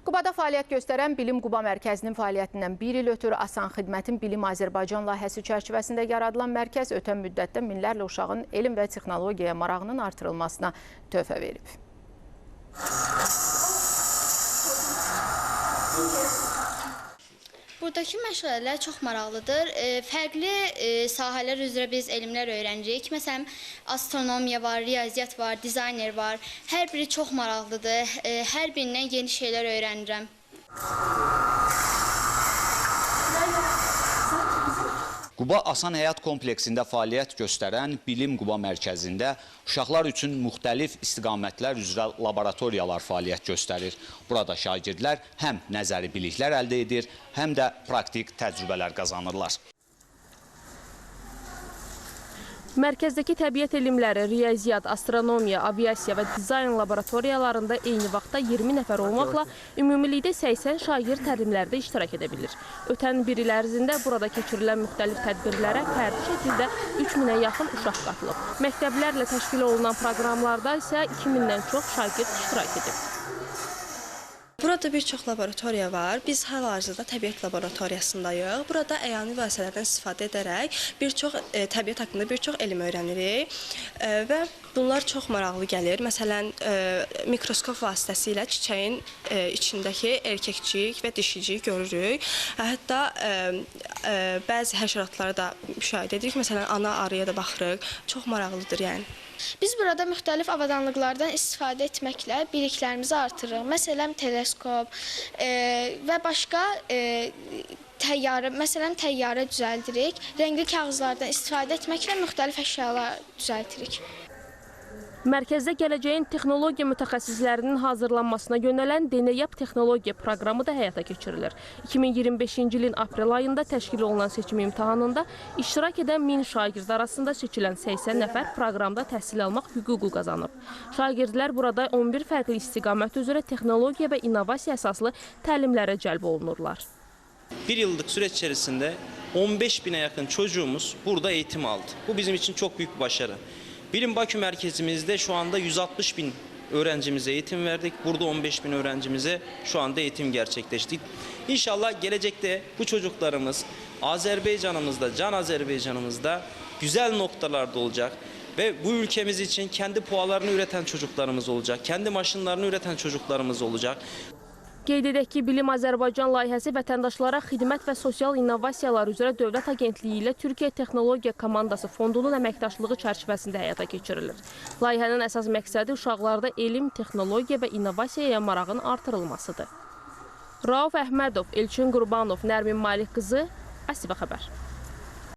Qubada fəaliyyət göstərən Bilim Quba Mərkəzinin fəaliyyətindən bir il ötürü Asan Xidmətin Bilim Azərbaycan layihəsi çərçivəsində yaradılan mərkəz ötən müddətdə minlərlə uşağın elm və texnologiyaya marağının artırılmasına töhfə verib. Buradakı məşğələlər çox maraqlıdır. Fərqli sahələr üzrə biz elmlər öyrənirik. Məsələn, astronomiya var, riyaziyyat var, dizayner var. Hər biri çox maraqlıdır. Hər birindən yeni şeylər öyrənirəm. Quba Asan Həyat kompleksində fəaliyyət göstərən Bilim Quba Mərkəzində uşaqlar üçün müxtəlif istiqamətlər üzrə laboratoriyalar fəaliyyət göstərir. Burada şagirdlər həm nəzəri biliklər əldə edir, həm də praktik təcrübələr qazanırlar. Mərkəzdəki təbiət elmləri, riyaziyyat, astronomiya, aviasiya və dizayn laboratoriyalarında eyni vaxtda 20 nəfər olmaqla ümumilikdə 80 şagird təlimlərdə iştirak edə bilir. Ötən bir il ərzində burada keçirilən müxtəlif tədbirlərə fərdi şəkildə 3000-ə yaxın uşaq qatılıb. Məktəblərlə təşkil olunan proqramlarda isə 2000-dən çox şagird iştirak edib. Burada bir çox laboratoriya var. Biz hal-hazırda təbiət laboratoriyasındayıq. Burada əyani vasitələrdən istifadə edərək təbiət haqqında bir çox elm öyrənirik və bunlar çox maraqlı gəlir. Məsələn, mikroskop vasitəsilə çiçəyin içindəki erkəkcik və dişicik görürük. Hətta bəzi həşəratları da müşahidə edirik. Məsələn, ana arıya da baxırıq. Çox maraqlıdır yəni. Biz burada müxtəlif avadanlıqlardan istifadə etməklə biliklərimizi artırırıq. Məsələn, teleskop və başqa təyyarə düzəldirik. Rəngli kağızlardan istifadə etməklə müxtəlif əşyalar düzəltirik. Mərkəzdə gələcəyin texnologiya mütəxəssislərinin hazırlanmasına yönələn Deneyap texnologiya proqramı da həyata keçirilir. 2025-ci ilin aprel ayında təşkil olunan seçim imtahanında iştirak edən 1000 şagird arasında seçilən 80 nəfər proqramda təhsil almaq hüququ qazanıb. Şagirdlər burada 11 fərqli istiqamət üzrə texnologiya və innovasiya əsaslı təlimlərə cəlb olunurlar. Bir yıllık süreç içerisinde 15.000'e yakın çocuğumuz burada eğitim aldı. Bu bizim için çok büyük bir başarı. Bilim Bakü merkezimizde şu anda 160.000 öğrencimize eğitim verdik. Burada 15.000 öğrencimize şu anda eğitim gerçekleştirdik. İnşallah gelecekte bu çocuklarımız Azerbaycan'ımızda, Can Azerbaycan'ımızda güzel noktalarda olacak. Ve bu ülkemiz için kendi poğalarını üreten çocuklarımız olacak. Kendi maşınlarını üreten çocuklarımız olacak. Qeyd edək ki, Bilim Azərbaycan layihəsi vətəndaşlara xidmət və sosial innovasiyalar üzrə Dövlət Agentliyi ilə Türkiyə Texnologiya Komandası Fondunun əməkdaşlığı çərçivəsində həyata keçirilir. Layihənin əsas məqsədi uşaqlarda elm, texnologiya və innovasiyaya marağın artırılmasıdır. Rauf Əhmədov, Elçin Qurbanov, Nərmin Malik qızı, ASİBA xəbər.